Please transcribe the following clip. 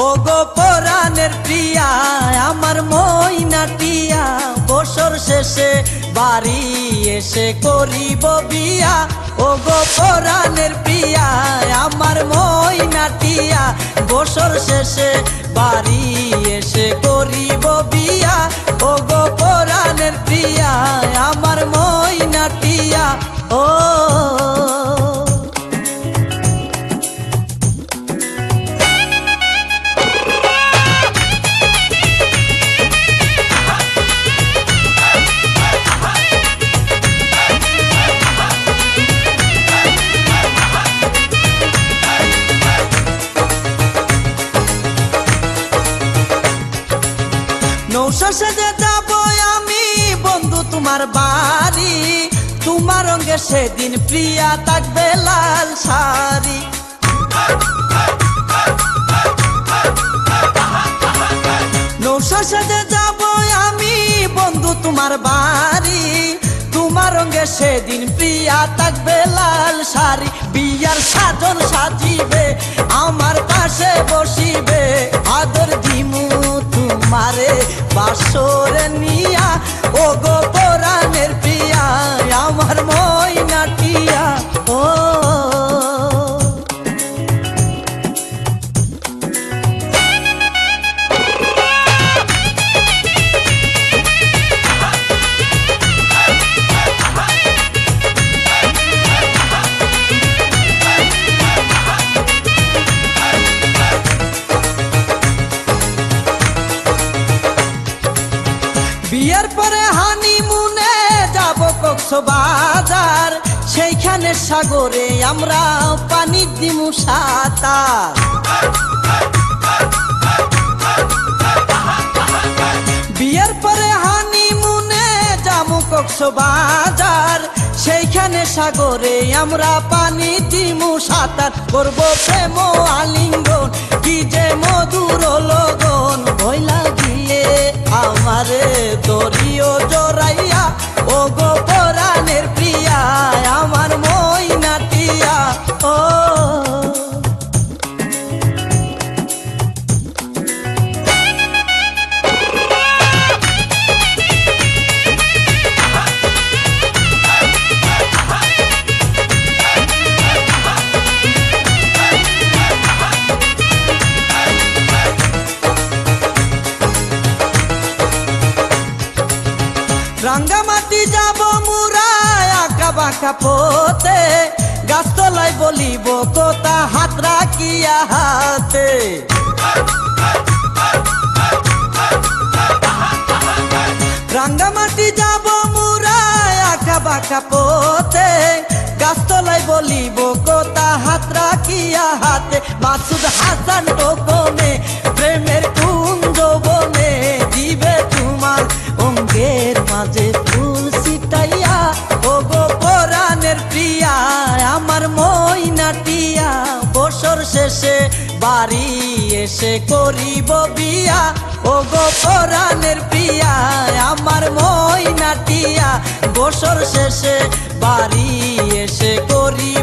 ও গো পরাণের প্রিয়া আমার ময়নাটিয়া বছর শেষে বাড়ি এসে করিব বিয়া ও গো পরাণের প্রিয়া আমার ময়নাটিয়া বছর শেষে বাড়ি এসে করিব বিয়া ও গো পরাণের প্রিয়া আমার ময়নাটিয়া ও নৌশা সেজে যাব আমি বন্ধু তোমার বাড়ি তোমার রঙে সেদিন প্রিয়া থাকবে লাল শাড়ি নৌশা সেজে যাব আমি বন্ধু তোমার বাড়ি তোমার রঙে সেদিন প্রিয়া থাকবে লাল শাড়ি বিয়ার সাজন সাজিবে আমার পাশে বসিবে আদর দিমু তোমারে বাসরে নিয়া ও গো পরাণের প্রিয়া আমার ময়নাটিয়া ও বিয়ের পরে হানিমুনে যাব কক্সবাজার সেইখানে সাগরে আমরা পানি দিমু সাঁতার বিয়ের পরে হানিমুনে যাব কক্সবাজার সেইখানে সাগরে আমরা পানি দিমু সাঁতার করব প্রেম আলিঙ্গন কি যে মধুর লগন ভয় লাগিয়ে আমারে দরিও জড়াইয়া ও গো পরাণের প্রিয়া আমার ময়নাটিয়া ও রাঙ্গামাটি যাব মুরা আঁকা বাঁকা পথে গাছতলায় বলিব কথা হাত রাখিয়া হাতে রাঙ্গামাটি যাব মুরা আঁকা বাঁকা পথে গাছতলায় বলিব কথা হাত রাখিয়া হাতে মাসুদ হাসান গোপনে প্রেমের কুঞ্জ বনে দিবে তোমার অঙ্গের মাঝে ফুল ছিটাইয়া ও গো পরাণের প্রিয়া আমার ময়নাটিয়া বছর শেষে বাড়ি এসে করিব বিয়া ও গো পরাণের প্রিয়া আমার ময়নাটিয়া বছর শেষে বাড়ি এসে করিব